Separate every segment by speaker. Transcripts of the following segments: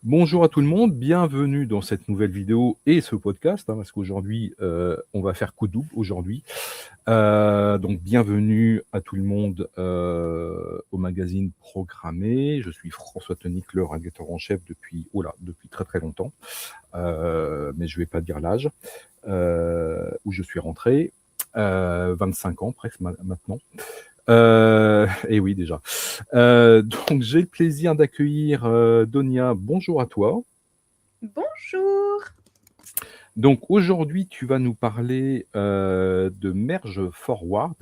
Speaker 1: Bonjour à tout le monde, bienvenue dans cette nouvelle vidéo et ce podcast, parce qu'aujourd'hui, on va faire coup double aujourd'hui. Donc bienvenue à tout le monde, au magazine Programmé. Je suis François Tonique, le rédacteur en chef depuis très, très longtemps, mais je vais pas dire l'âge, où je suis rentré, 25 ans presque maintenant. Et oui déjà. Donc j'ai le plaisir d'accueillir, Donia. Bonjour à toi.
Speaker 2: Bonjour.
Speaker 1: Donc aujourd'hui, tu vas nous parler, de Merge Forward.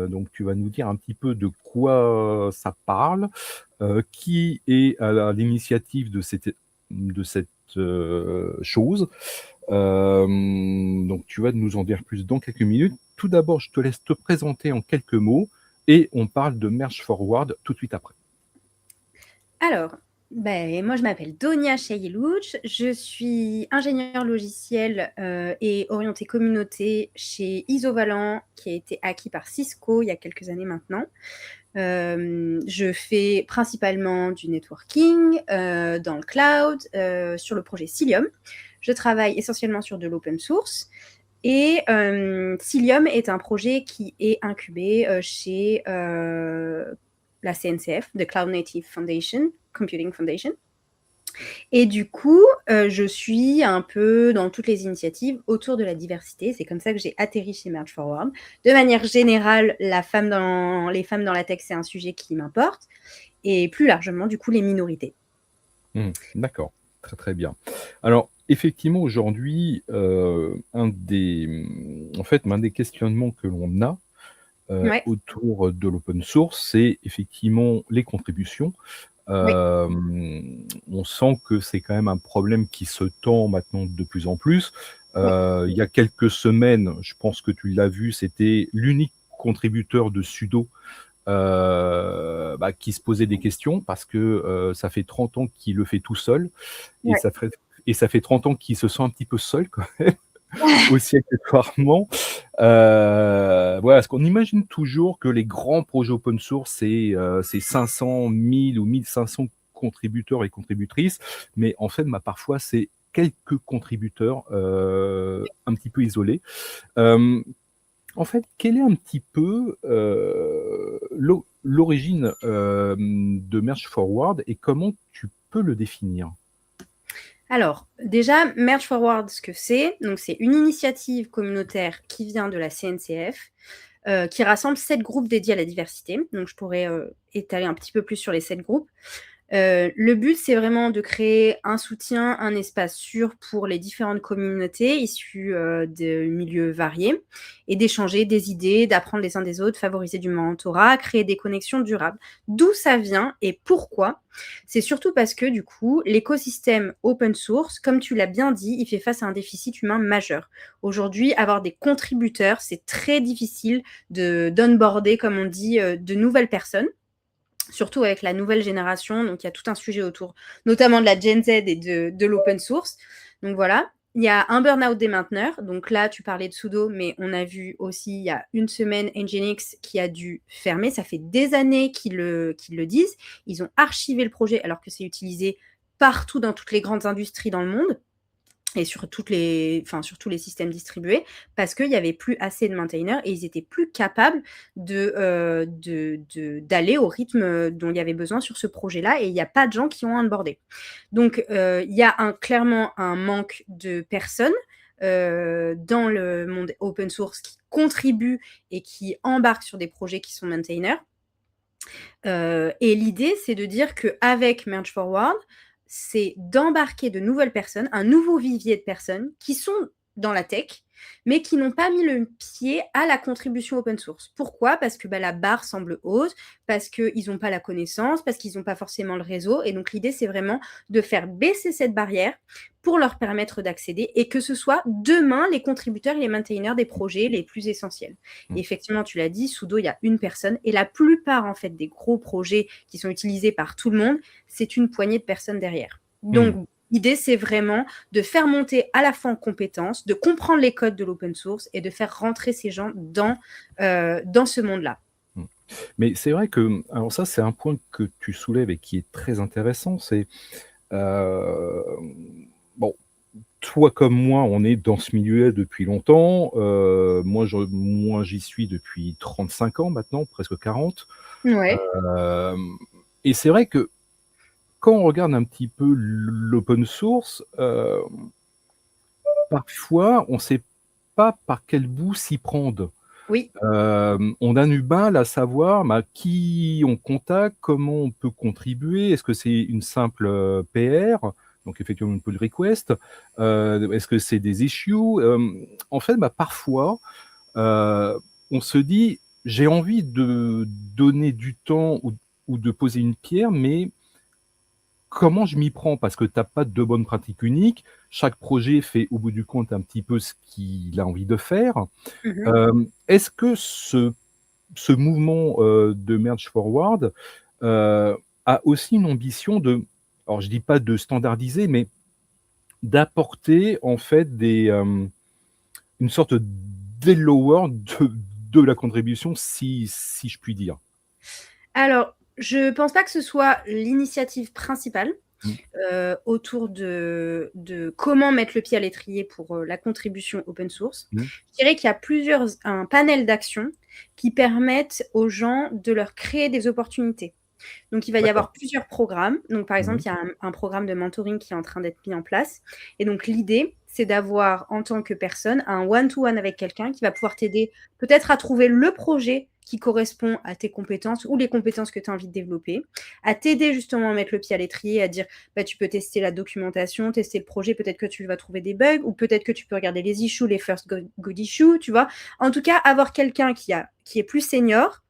Speaker 1: Donc tu vas nous dire un petit peu de quoi ça parle, qui est à l'initiative de cette chose. Donc tu vas nous en dire plus dans quelques minutes. Tout d'abord, je te laisse te présenter en quelques mots et on parle de Merge Forward tout de suite après.
Speaker 2: Alors, moi je m'appelle Donia Chayelouch, je suis ingénieure logiciel et orientée communauté chez Isovalent, qui a été acquis par Cisco il y a quelques années maintenant. Je fais principalement du networking dans le cloud, sur le projet Cilium. Je travaille essentiellement sur de l'open source. Et Cilium est un projet qui est incubé chez la CNCF, The Cloud Native Foundation, Computing Foundation. Et du coup, je suis un peu dans toutes les initiatives autour de la diversité. C'est comme ça que j'ai atterri chez Merge Forward. De manière générale, les femmes dans la tech, c'est un sujet qui m'importe. Et plus largement, du coup, les minorités.
Speaker 1: D'accord, très, très bien. Alors effectivement aujourd'hui, un des questionnements que l'on a,
Speaker 2: Ouais,
Speaker 1: autour de l'open source, c'est effectivement les contributions.
Speaker 2: oui,
Speaker 1: On sent que c'est quand même un problème qui se tend maintenant de plus en plus.
Speaker 2: oui.
Speaker 1: Il y a quelques semaines, je pense que tu l'as vu, c'était l'unique contributeur de sudo, qui se posait des questions parce que, ça fait 30 ans qu'il le fait tout seul et
Speaker 2: Ouais.
Speaker 1: ça fait 30 ans qu'il se sent un petit peu seul quand même, aussi accessoirement. Voilà, parce qu'on imagine toujours que les grands projets open source, c'est 500, 1000 ou 1500 contributeurs et contributrices, mais en fait, parfois, c'est quelques contributeurs, un petit peu isolés. Euh, En fait, quelle est un petit peu, l'origine, de Merge Forward et comment tu peux le définir?
Speaker 2: Alors, déjà, Merge Forward, ce que donc c'est une initiative communautaire qui vient de la CNCF, qui rassemble 7 groupes dédiés à la diversité. Donc, je pourrais étaler un petit peu plus sur les 7 groupes. Le but, c'est vraiment de créer un soutien, un espace sûr pour les différentes communautés issues de milieux variés et d'échanger des idées, d'apprendre les uns des autres, favoriser du mentorat, créer des connexions durables. D'où ça vient et pourquoi? C'est surtout parce que du coup, l'écosystème open source, comme tu l'as bien dit, il fait face à un déficit humain majeur. Aujourd'hui, avoir des contributeurs, c'est très difficile d'onboarder, comme on dit, de nouvelles personnes, surtout avec la nouvelle génération. Donc, il y a tout un sujet autour, notamment de la Gen Z et de l'open source. Donc, voilà. Il y a un burn-out des mainteneurs. Donc là, tu parlais de sudo, mais on a vu aussi il y a une semaine Nginx qui a dû fermer. Ça fait des années qu'ils le disent. Ils ont archivé le projet alors que c'est utilisé partout dans toutes les grandes industries dans le monde et sur tous les systèmes distribués, parce qu'il n'y avait plus assez de maintainers et ils étaient plus capables d'aller au rythme dont il y avait besoin sur ce projet-là, et il n'y a pas de gens qui ont onboardé. Donc, il y a clairement un manque de personnes dans le monde open source qui contribuent et qui embarquent sur des projets qui sont maintainers. Et l'idée, c'est de dire qu'avec Merge Forward, c'est d'embarquer de nouvelles personnes, un nouveau vivier de personnes qui sont dans la tech, mais qui n'ont pas mis le pied à la contribution open source. Pourquoi? Parce que la barre semble haute, parce qu'ils n'ont pas la connaissance, parce qu'ils n'ont pas forcément le réseau. Et donc l'idée, c'est vraiment de faire baisser cette barrière pour leur permettre d'accéder et que ce soit demain les contributeurs et les maintainers des projets les plus essentiels. Et effectivement, tu l'as dit, sudo, il y a une personne et la plupart en fait des gros projets qui sont utilisés par tout le monde, c'est une poignée de personnes derrière.
Speaker 1: Mmh.
Speaker 2: Donc, l'idée, c'est vraiment de faire monter à la fois en compétences, de comprendre les codes de l'open source et de faire rentrer ces gens dans ce monde-là.
Speaker 1: Mmh. Mais c'est vrai que, alors ça, c'est un point que tu soulèves et qui est très intéressant, c'est, Euh, bon, toi comme moi, on est dans ce milieu depuis longtemps. Moi, j'y suis depuis 35 ans maintenant, presque 40.
Speaker 2: Ouais.
Speaker 1: Euh, et c'est vrai que quand on regarde un petit peu l'open source, parfois, on ne sait pas par quel bout s'y prendre.
Speaker 2: Oui.
Speaker 1: On a du mal à savoir qui on contacte, comment on peut contribuer. Est-ce que c'est une simple PR, donc effectivement une pull request? Est-ce que c'est des issues? En fait, parfois, on se dit, j'ai envie de donner du temps ou de poser une pierre, mais comment je m'y prends? Parce que tu n'as pas de bonnes pratiques uniques. Chaque projet fait au bout du compte un petit peu ce qu'il a envie de faire.
Speaker 2: Mhm.
Speaker 1: Est-ce que ce mouvement de Merge Forward a aussi une ambition alors je dis pas de standardiser, mais d'apporter en fait une sorte d'hellower de la contribution, si je puis dire.
Speaker 2: Alors, je pense pas que ce soit l'initiative principale
Speaker 1: Mm.
Speaker 2: autour de comment mettre le pied à l'étrier pour la contribution open source.
Speaker 1: Mm.
Speaker 2: Je dirais qu'il y a un panel d'actions qui permettent aux gens de leur créer des opportunités. Donc, il va y
Speaker 1: D'accord.
Speaker 2: avoir plusieurs programmes. Donc, par exemple,
Speaker 1: Mhm.
Speaker 2: il y a un programme de mentoring qui est en train d'être mis en place. Et donc, l'idée, c'est d'avoir, en tant que personne, un one-to-one avec quelqu'un qui va pouvoir t'aider peut-être à trouver le projet qui correspond à tes compétences ou les compétences que tu as envie de développer, à t'aider justement à mettre le pied à l'étrier, à dire, tu peux tester la documentation, tester le projet, peut-être que tu vas trouver des bugs, ou peut-être que tu peux regarder les issues, les first good issues, tu vois. En tout cas, avoir quelqu'un qui est plus senior,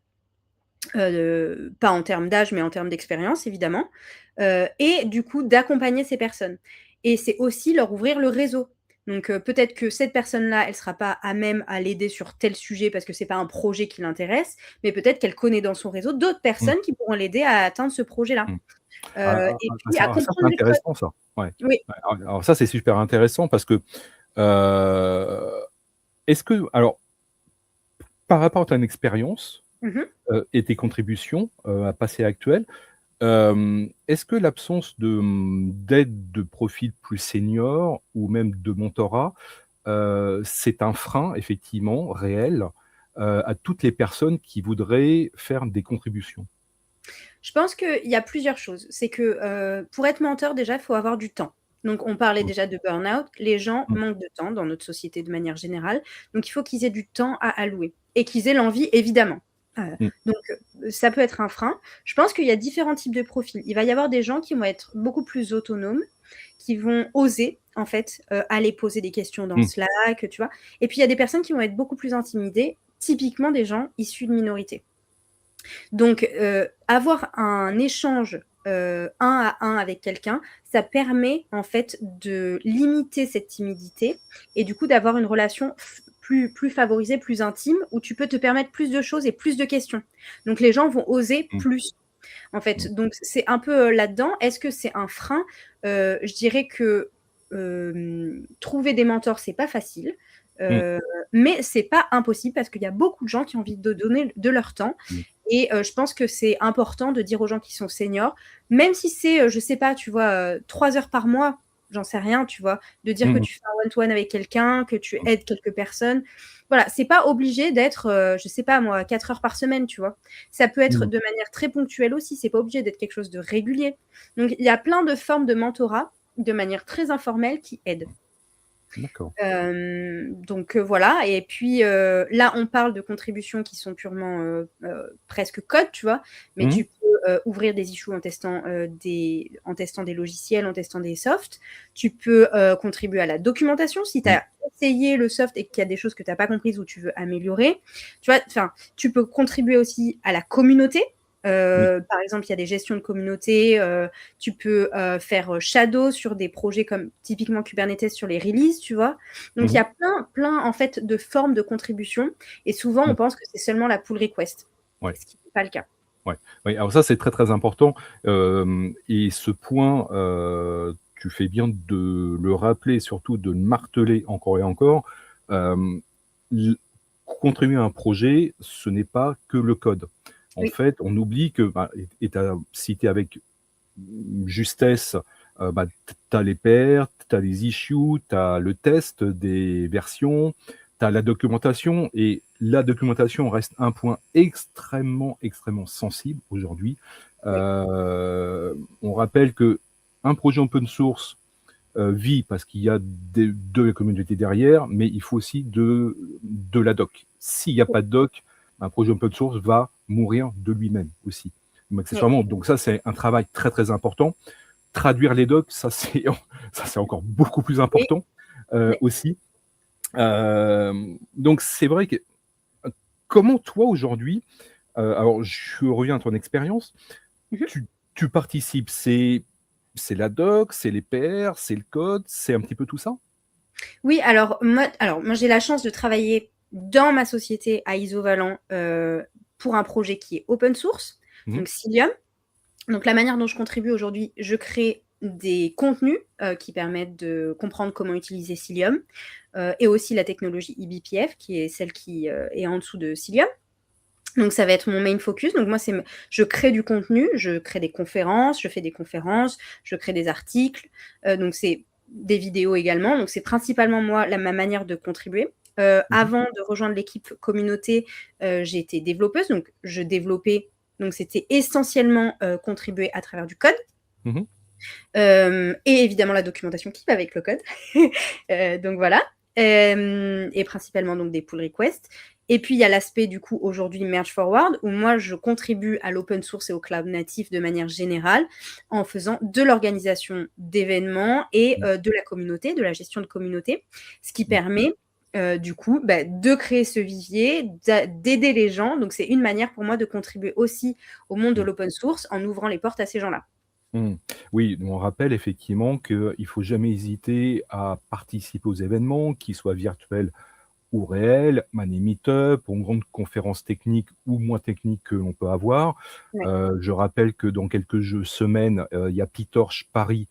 Speaker 2: pas en termes d'âge, mais en termes d'expérience, évidemment, et du coup, d'accompagner ces personnes. Et c'est aussi leur ouvrir le réseau. Donc, peut-être que cette personne-là, elle ne sera pas à même à l'aider sur tel sujet parce que ce n'est pas un projet qui l'intéresse, mais peut-être qu'elle connaît dans son réseau d'autres
Speaker 1: Mm.
Speaker 2: personnes qui pourront l'aider à atteindre ce projet-là.
Speaker 1: Mm. Ah,
Speaker 2: Et puis, à
Speaker 1: ça, c'est
Speaker 2: comprendre les codes.
Speaker 1: intéressant, ça. Ouais.
Speaker 2: Oui.
Speaker 1: Ouais. Alors ça, c'est super intéressant parce que est-ce que, alors, par rapport à ton expérience
Speaker 2: Mhm.
Speaker 1: et tes contributions à passé et actuel, est-ce que l'absence d'aide de profils plus seniors ou même de mentorat, c'est un frein effectivement réel à toutes les personnes qui voudraient faire des contributions?
Speaker 2: Je pense qu'il y a plusieurs choses. C'est que pour être mentor, déjà, il faut avoir du temps. Donc, on parlait
Speaker 1: Mmh.
Speaker 2: déjà de burn-out. Les gens
Speaker 1: Mmh.
Speaker 2: manquent de temps dans notre société de manière générale. Donc, il faut qu'ils aient du temps à allouer et qu'ils aient l'envie, évidemment.
Speaker 1: Mmh.
Speaker 2: Donc, ça peut être un frein. Je pense qu'il y a différents types de profils. Il va y avoir des gens qui vont être beaucoup plus autonomes, qui vont oser, en fait, aller poser des questions dans
Speaker 1: Mmh.
Speaker 2: Slack, tu vois. Et puis, il y a des personnes qui vont être beaucoup plus intimidées, typiquement des gens issus de minorités. Donc, avoir un échange un à un avec quelqu'un, ça permet en fait de limiter cette timidité et du coup d'avoir une relation plus favorisée, plus intime, où tu peux te permettre plus de choses et plus de questions. Donc, les gens vont oser
Speaker 1: Mmh.
Speaker 2: plus. En fait,
Speaker 1: Mmh.
Speaker 2: donc c'est un peu là-dedans. Est-ce que c'est un frein? Je dirais que trouver des mentors, c'est pas facile.
Speaker 1: Mmh.
Speaker 2: Euh, mais c'est pas impossible parce qu'il y a beaucoup de gens qui ont envie de donner de leur temps.
Speaker 1: Mmh.
Speaker 2: Et je pense que c'est important de dire aux gens qui sont seniors, même si c'est, je sais pas, tu vois, 3 heures par mois, j'en sais rien, tu vois, de dire que
Speaker 1: Mmh.
Speaker 2: tu fais un one-to-one avec quelqu'un, que tu aides quelques personnes. Voilà, c'est pas obligé d'être, je sais pas moi, 4 heures par semaine, tu vois. Ça peut être
Speaker 1: Mmh.
Speaker 2: de manière très ponctuelle aussi, c'est pas obligé d'être quelque chose de régulier. Donc, il y a plein de formes de mentorat de manière très informelle qui aident.
Speaker 1: D'accord.
Speaker 2: Donc voilà, et puis là on parle de contributions qui sont purement presque code, tu vois, mais
Speaker 1: Mmh.
Speaker 2: tu peux ouvrir des issues en testant des logiciels, en testant des softs. Tu peux contribuer à la documentation si tu
Speaker 1: Mmh.
Speaker 2: as essayé le soft et qu'il y a des choses que tu n'as pas comprises ou tu veux améliorer. Tu vois, tu peux contribuer aussi à la communauté.
Speaker 1: Oui.
Speaker 2: Par exemple, il y a des gestions de communauté, tu peux faire shadow sur des projets comme typiquement Kubernetes sur les releases, tu vois. Donc, il y
Speaker 1: Mmh.
Speaker 2: a plein en fait de formes de contribution et souvent, on
Speaker 1: Mmh.
Speaker 2: pense que c'est seulement la pull request,
Speaker 1: Ouais.
Speaker 2: ce qui n'est pas le cas.
Speaker 1: Ouais. Oui, alors ça, c'est très, très important, et ce point, tu fais bien de le rappeler, surtout de le marteler encore et encore. L Contribuer à un projet, ce n'est pas que le code. En
Speaker 2: Oui.
Speaker 1: fait, on oublie que, et tu as cité avec justesse, tu as les pairs, tu as les issues, tu as le test des versions, tu as la documentation, et la documentation reste un point extrêmement, extrêmement sensible aujourd'hui.
Speaker 2: Oui.
Speaker 1: On rappelle qu'un projet open source vit parce qu'il y a de la communauté derrière, mais il faut aussi de la doc. S'il n'y a pas de doc, un projet open source va mourir de lui-même aussi. Donc, accessoirement, donc ça, c'est un travail très, très important. Traduire les docs, ça, c'est encore beaucoup plus important
Speaker 2: Oui.
Speaker 1: aussi. Donc, c'est vrai que comment toi, aujourd'hui, alors je reviens à ton expérience, tu participes, c'est la doc, c'est les pairs, c'est le code, c'est un petit peu tout ça?
Speaker 2: Oui, alors moi, j'ai la chance de travailler dans ma société à Isovalent pour un projet qui est open source, donc Cilium. Donc la manière dont je contribue aujourd'hui, je crée des contenus qui permettent de comprendre comment utiliser Cilium et aussi la technologie eBPF qui est celle qui est en dessous de Cilium. Donc ça va être mon main focus. Donc moi, je crée du contenu, je crée des conférences, je fais des conférences, je crée des articles. Donc c'est des vidéos également. Donc c'est principalement moi ma manière de contribuer. Avant de rejoindre l'équipe communauté, j'ai été développeuse. Donc je développais. Donc c'était essentiellement contribuer à travers du code. Et évidemment la documentation qui va avec le code. Donc voilà. Et principalement donc des pull requests. Et puis, il y a l'aspect, du coup, aujourd'hui, Merge Forward, où moi, je contribue à l'open source et au cloud natif de manière générale en faisant de l'organisation d'événements et de la communauté, de la gestion de communauté, ce qui permet, du coup, de créer ce vivier, d'aider les gens. Donc, c'est une manière pour moi de contribuer aussi au monde de l'open source en ouvrant les portes à ces gens-là.
Speaker 1: Oui, on rappelle effectivement qu'il ne faut jamais hésiter à participer aux événements, qu'ils soient virtuels ou réel, Money Meetup, ou une grande conférence technique ou moins technique que l'on peut avoir.
Speaker 2: Ouais.
Speaker 1: Je rappelle que dans quelques semaines, il y a PyTorch Paris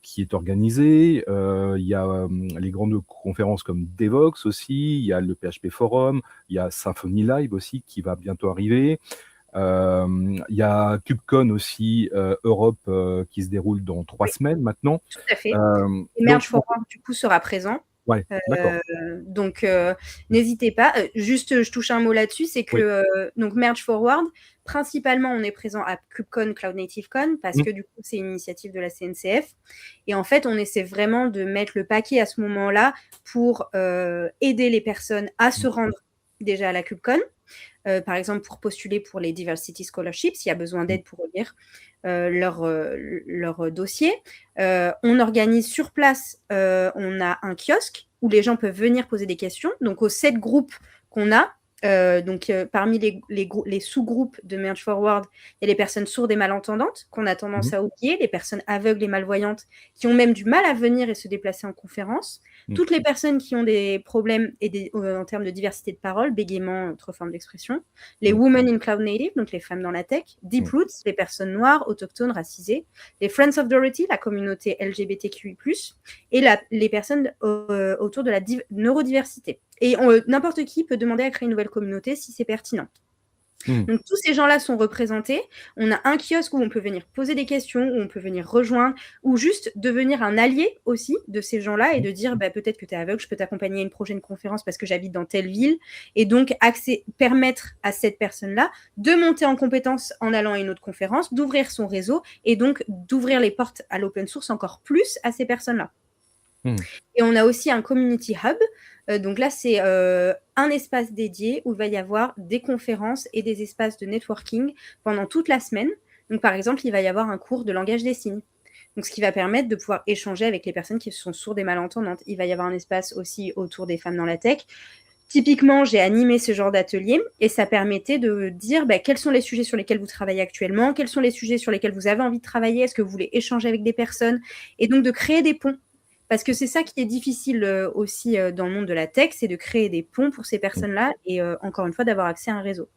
Speaker 1: qui est organisé. Il y a les grandes conférences comme Devox aussi, il y a le PHP Forum, il y a Symfony Live aussi qui va bientôt arriver. Il y a KubeCon aussi, Europe, qui se déroule dans 3 semaines maintenant.
Speaker 2: Tout à fait. Et Merge Forward, du coup, sera présent.
Speaker 1: Ouais, d'accord.
Speaker 2: Donc, n'hésitez pas. Juste, je touche un mot là-dessus, c'est que donc Merge Forward, principalement, on est présent à KubeCon, Cloud Native Con, parce que du coup, c'est une initiative de la CNCF. Et en fait, on essaie vraiment de mettre le paquet à ce moment-là pour aider les personnes à se rendre déjà à la KubeCon. Par exemple, pour postuler pour les Diversity Scholarships, s'il y a besoin d'aide pour relire leur dossier. On organise sur place, on a un kiosque où les gens peuvent venir poser des questions. Donc, aux 7 groupes qu'on a, parmi les sous-groupes de Merge Forward, il y a les personnes sourdes et malentendantes qu'on a tendance à oublier, les personnes aveugles et malvoyantes qui ont même du mal à venir et se déplacer en conférence, toutes les personnes qui ont des problèmes en termes de diversité de parole, bégaiement, autre forme d'expression, les Women in Cloud Native, donc les femmes dans la tech, Deep Roots, les personnes noires, autochtones, racisées, les Friends of Dorothy, la communauté LGBTQI+, et les personnes autour de la neurodiversité. Et n'importe qui peut demander à créer une nouvelle communauté si c'est pertinent. Donc, tous ces gens-là sont représentés. On a un kiosque où on peut venir poser des questions, où on peut venir rejoindre, ou juste devenir un allié aussi de ces gens-là et de dire peut-être que tu es aveugle, je peux t'accompagner à une prochaine conférence parce que j'habite dans telle ville. Et donc, permettre à cette personne-là de monter en compétence en allant à une autre conférence, d'ouvrir son réseau et donc d'ouvrir les portes à l'open source encore plus à ces personnes-là. Et on a aussi un community hub. Donc là, c'est un espace dédié où il va y avoir des conférences et des espaces de networking pendant toute la semaine. Donc, par exemple, il va y avoir un cours de langage des signes. Donc, ce qui va permettre de pouvoir échanger avec les personnes qui sont sourdes et malentendantes. Il va y avoir un espace aussi autour des femmes dans la tech. Typiquement, j'ai animé ce genre d'atelier et ça permettait de dire quels sont les sujets sur lesquels vous travaillez actuellement, quels sont les sujets sur lesquels vous avez envie de travailler, est-ce que vous voulez échanger avec des personnes, et donc de créer des ponts. Parce que c'est ça qui est difficile aussi dans le monde de la tech, c'est de créer des ponts pour ces personnes-là et encore une fois, d'avoir accès à un réseau.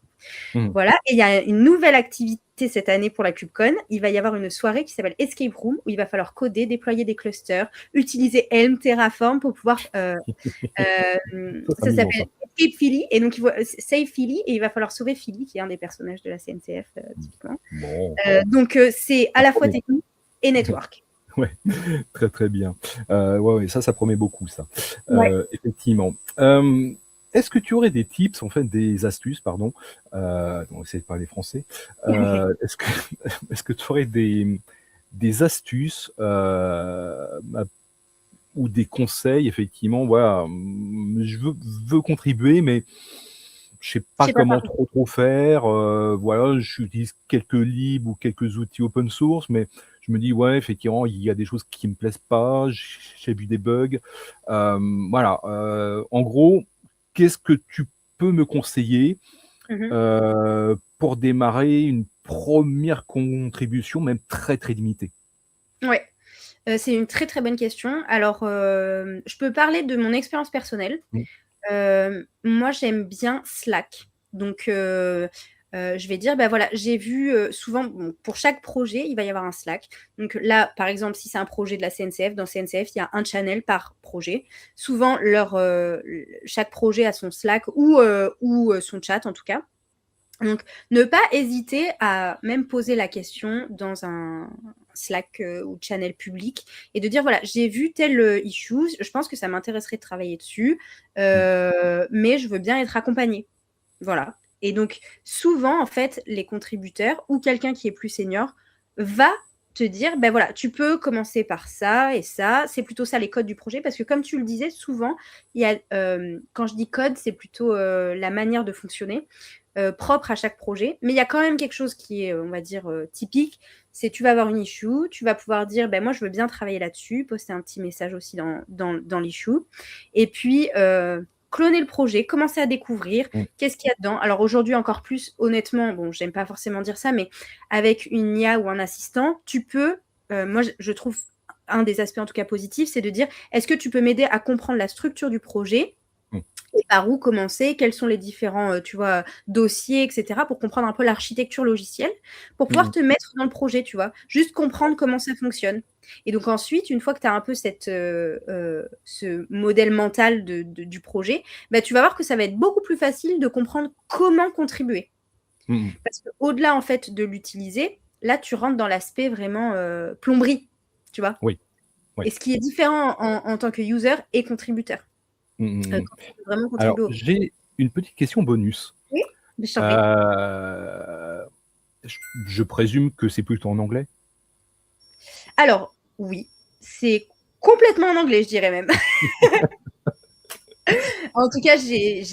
Speaker 2: Voilà, et il y a une nouvelle activité cette année pour la KubeCon. Il va y avoir une soirée qui s'appelle Escape Room, où il va falloir coder, déployer des clusters, utiliser Helm, Terraform pour pouvoir... ça s'appelle Escape Philly, et donc Save Philly, et il va falloir sauver Philly, qui est un des personnages de la CNCF, typiquement. Donc c'est à la fois technique et network.
Speaker 1: Ouais, très, très bien. Ouais, ouais, ça promet beaucoup ça,
Speaker 2: Ouais.
Speaker 1: effectivement. Est-ce que tu aurais des tips, en fait, des astuces, pardon, on va essayer de parler français. Est-ce que est-ce que tu aurais des astuces, bah, ou des conseils effectivement, voilà, je veux contribuer, mais je sais
Speaker 2: Je
Speaker 1: pas
Speaker 2: sais pas
Speaker 1: comment
Speaker 2: par
Speaker 1: trop faire, voilà, j'utilise quelques libres ou quelques outils open source, mais je me dis: «Ouais, effectivement, il y a des choses qui me plaisent pas, j'ai vu des bugs». Voilà, en gros, qu'est-ce que tu peux me conseiller,
Speaker 2: mmh
Speaker 1: pour démarrer une première contribution, même très, très limitée?
Speaker 2: Ouais, c'est une très, très bonne question. Alors, je peux parler de mon expérience personnelle.
Speaker 1: Mmh,
Speaker 2: Moi, j'aime bien Slack. Donc, je vais dire, bah, voilà, j'ai vu, souvent, bon, pour chaque projet, il va y avoir un Slack. Donc là, par exemple, si c'est un projet de la CNCF, dans CNCF, il y a un channel par projet. Souvent, chaque projet a son Slack ou son chat, en tout cas. Donc, ne pas hésiter à même poser la question dans un Slack, ou channel public et de dire: «Voilà, j'ai vu tel, issue, je pense que ça m'intéresserait de travailler dessus,
Speaker 1: mmh,
Speaker 2: mais je veux bien être accompagné». Voilà, et donc souvent, en fait, les contributeurs ou quelqu'un qui est plus senior va te dire: «Ben voilà, tu peux commencer par ça et ça». C'est plutôt ça les codes du projet parce que comme tu le disais, souvent, il y a, quand je dis code, c'est plutôt, la manière de fonctionner, propre à chaque projet. Mais il y a quand même quelque chose qui est, on va dire, typique. C'est tu vas avoir une issue, tu vas pouvoir dire: «Ben moi, je veux bien travailler là-dessus», poster un petit message aussi dans l'issue et puis, cloner le projet, commencer à découvrir
Speaker 1: mmh,
Speaker 2: qu'est-ce qu'il y a dedans. Alors aujourd'hui encore plus, honnêtement, bon, j'aime pas forcément dire ça, mais avec une IA ou un assistant, tu peux, moi je trouve un des aspects en tout cas positifs, c'est de dire: «Est-ce que tu peux m'aider à comprendre la structure du projet
Speaker 1: mmh,
Speaker 2: et par où commencer? Quels sont les différents, tu vois, dossiers et cetera?» pour comprendre un peu l'architecture logicielle, pour
Speaker 1: mmh
Speaker 2: pouvoir
Speaker 1: mh,
Speaker 2: te mettre dans le projet, tu vois? Juste comprendre comment ça fonctionne et donc ensuite, une fois que tu as un peu ce modèle mental du projet, bah, tu vas voir que ça va être beaucoup plus facile de comprendre comment contribuer.
Speaker 1: mmh mh.
Speaker 2: Parce qu'au-delà, en fait, de l'utiliser, là, tu rentres dans l'aspect vraiment, plomberie, tu vois?
Speaker 1: Oui,
Speaker 2: Et
Speaker 1: ouais.
Speaker 2: ce qui est différent en tant que user et contributeur,
Speaker 1: Mmh mh, mmh.
Speaker 2: quand tu veux vraiment
Speaker 1: Alors,
Speaker 2: contribuer au
Speaker 1: j'ai une petite question bonus.
Speaker 2: oui? Mais je t'en prie.
Speaker 1: Heu, je présume que c'est plutôt en anglais?
Speaker 2: Alors, oui, c'est complètement en anglais, je dirais même. En tout cas, j'ai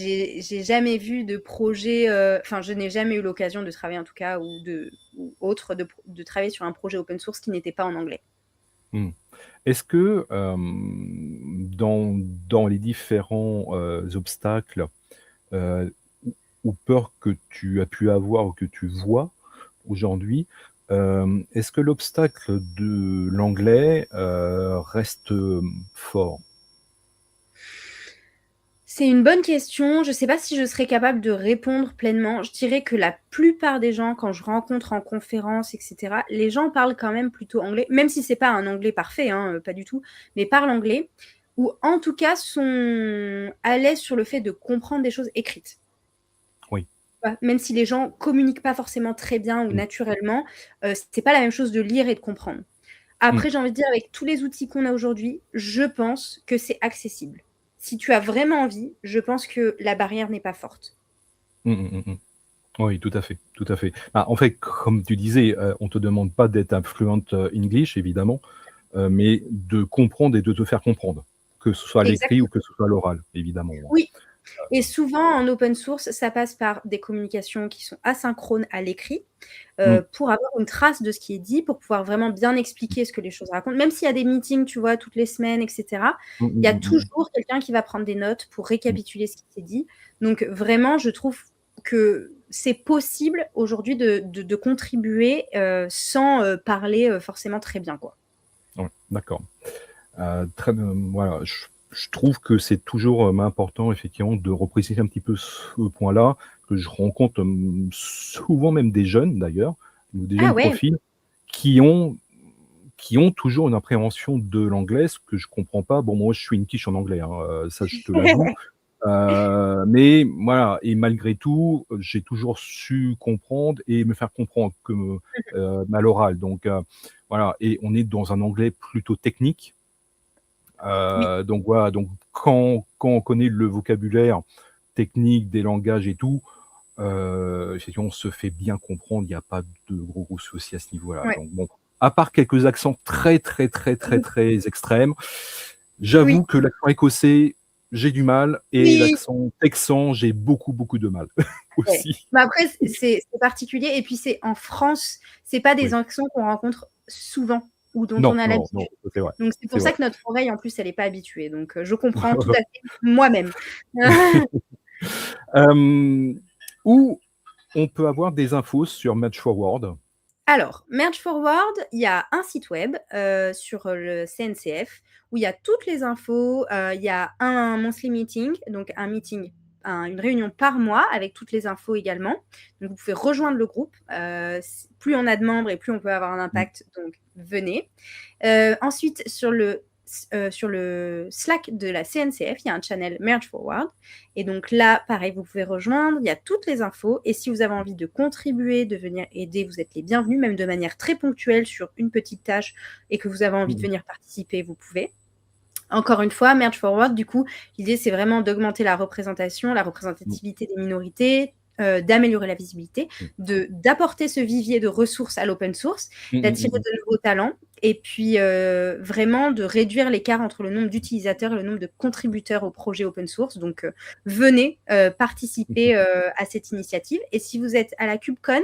Speaker 2: jamais vu de projet, enfin, je n'ai jamais eu l'occasion de travailler en tout cas ou autre de travailler sur un projet open source qui n'était pas en anglais.
Speaker 1: Mmh. Est-ce que, dans les différents, obstacles, heu, ou peurs que tu as pu avoir ou que tu vois aujourd'hui, est-ce que l'obstacle de l'anglais, reste, fort?
Speaker 2: C'est une bonne question. Je sais pas si je serais capable de répondre pleinement. Je dirais que la plupart des gens, quand je rencontre en conférence et cetera, les gens parlent quand même plutôt anglais, même si c'est pas un anglais parfait, hein, pas du tout, mais parlent anglais ou en tout cas sont à l'aise sur le fait de comprendre des choses écrites.
Speaker 1: Oui.
Speaker 2: Tu vois? Même si les gens communiquent pas forcément très bien ou
Speaker 1: Mmh.
Speaker 2: naturellement, c'est pas la même chose de lire et de comprendre.
Speaker 1: Mmh.
Speaker 2: Après, j'ai envie de dire avec tous les outils qu'on a aujourd'hui, je pense que c'est accessible. Si tu as vraiment envie, je pense que la barrière n'est pas forte.
Speaker 1: Mmh mh, mmh mh. Oui, tout à fait, tout à fait. Bah, en fait, comme tu disais, on te demande pas d'être un fluent, English évidemment, mais de comprendre et de te faire comprendre, que ce soit à l'écrit ou
Speaker 2: Exactement.
Speaker 1: que ce soit à l'oral, évidemment, ouais.
Speaker 2: Oui, et souvent en open source, ça passe par des communications qui sont asynchrones à l'écrit,
Speaker 1: Mmh.
Speaker 2: pour avoir une trace de ce qui est dit, pour pouvoir vraiment bien expliquer ce que les choses racontent. Même s'il y a des meetings, tu vois, toutes les semaines et cetera,
Speaker 1: Mmh
Speaker 2: il y
Speaker 1: mh,
Speaker 2: a
Speaker 1: mmh mh.
Speaker 2: toujours quelqu'un qui va prendre des notes pour
Speaker 1: Mmh.
Speaker 2: récapituler ce qui s'est dit. Donc vraiment, je trouve que c'est possible aujourd'hui de contribuer, sans, parler, forcément très bien, quoi.
Speaker 1: Ouais, d'accord. Très bien, voilà, je trouve que c'est toujours, important effectivement de repréciser un petit peu ce point-là, que je rencontre, souvent même des jeunes d'ailleurs, ou des
Speaker 2: Ah
Speaker 1: jeunes
Speaker 2: ouais!
Speaker 1: profils qui ont qui ont toujours une appréhension de l'anglais, ce que je comprends pas. Bon, moi, je suis une quiche en anglais, hein, ça je te l'avoue. Mais voilà, et malgré tout, j'ai toujours su comprendre et me faire comprendre que, à l'oral. Donc, voilà, et on est dans un anglais plutôt technique.
Speaker 2: Oui.
Speaker 1: Donc voilà, donc quand on connaît le vocabulaire technique des langages et tout, effectivement, on se fait bien comprendre, il n'y a pas de gros soucis à ce niveau-là.
Speaker 2: Ouais.
Speaker 1: Donc bon, à part quelques accents très extrêmes,
Speaker 2: Oui.
Speaker 1: j'avoue que l'accent écossais, j'ai du mal, et
Speaker 2: Oui.
Speaker 1: l'accent texan, j'ai beaucoup de mal
Speaker 2: Ouais.
Speaker 1: aussi.
Speaker 2: Mais après, c'est particulier. Et puis, c'est en France, c'est pas des
Speaker 1: Oui.
Speaker 2: accents qu'on rencontre souvent ou dont on
Speaker 1: Non,
Speaker 2: a
Speaker 1: non, non,
Speaker 2: l'habitude.
Speaker 1: c'est vrai,
Speaker 2: Donc, c'est
Speaker 1: c'est
Speaker 2: pour ça
Speaker 1: vrai.
Speaker 2: que notre oreille, en plus, elle est pas habituée. Donc, je comprends tout à fait moi-même.
Speaker 1: Où on peut avoir des infos sur Match Forward?
Speaker 2: Alors, Merge Forward, il y a un site web sur le CNCF où il y a toutes les infos. Il y a un monthly meeting, donc un meeting, une réunion par mois avec toutes les infos également. Donc, vous pouvez rejoindre le groupe. Plus on a de membres et plus on peut avoir un impact, donc venez. Ensuite, sur le Slack de la CNCF, il y a un channel Merge Forward. Et donc là, pareil, vous pouvez rejoindre, il y a toutes les infos. Et si vous avez envie de contribuer, de venir aider, vous êtes les bienvenus, même de manière très ponctuelle sur une petite tâche et que vous avez envie de venir participer, vous pouvez. Encore une fois, Merge Forward, du coup, l'idée, c'est vraiment d'augmenter la représentation, la représentativité des minorités, d'améliorer la visibilité, d'apporter ce vivier de ressources à l'open source, d'attirer de nouveaux talents, et puis vraiment de réduire l'écart entre le nombre d'utilisateurs et le nombre de contributeurs au projet open source. Donc, venez participer à cette initiative. Et si vous êtes à la KubeCon,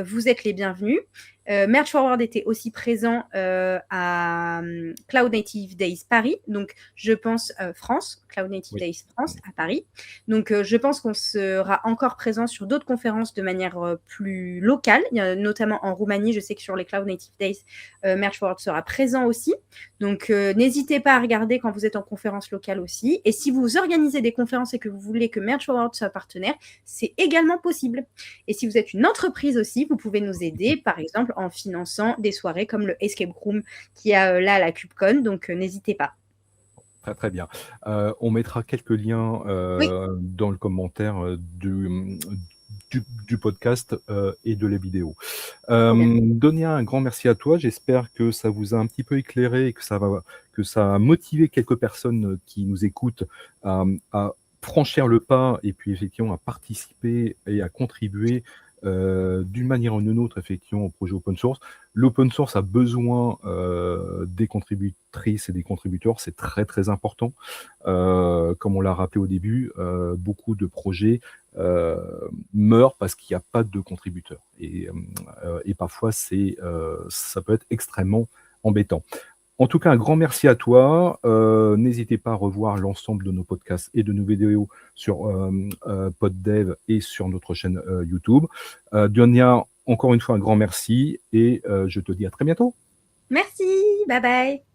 Speaker 2: vous êtes les bienvenus. Merge Forward était aussi présent à Cloud Native Days Paris, donc je pense France, Cloud Native Days France à Paris. Donc je pense qu'on sera encore présent sur d'autres conférences de manière plus locale. Il y a notamment en Roumanie, je sais que sur les Cloud Native Days, Merge Forward sera présent aussi. Donc n'hésitez pas à regarder quand vous êtes en conférence locale aussi. Et si vous organisez des conférences et que vous voulez que Merge Forward soit partenaire, c'est également possible. Et si vous êtes une entreprise aussi, vous pouvez nous aider, par exemple, en finançant des soirées comme le Escape Room qui a là à la KubeCon, donc n'hésitez pas.
Speaker 1: Très bien. On mettra quelques liens dans le commentaire du podcast et de la vidéo. Donia, un grand merci à toi. J'espère que ça vous a un petit peu éclairé et que ça a motivé quelques personnes qui nous écoutent à franchir le pas et puis effectivement à participer et à contribuer d'une manière ou d'une autre effectivement au projet open source. L'open source a besoin des contributrices et des contributeurs, c'est très important. Comme on l'a rappelé au début, beaucoup de projets meurent parce qu'il n'y a pas de contributeurs. Et parfois, ça peut être extrêmement embêtant. En tout cas, un grand merci à toi. N'hésitez pas à revoir l'ensemble de nos podcasts et de nos vidéos sur PodDev et sur notre chaîne YouTube. Donia, encore une fois, un grand merci et je te dis à très bientôt.
Speaker 2: Merci, bye bye.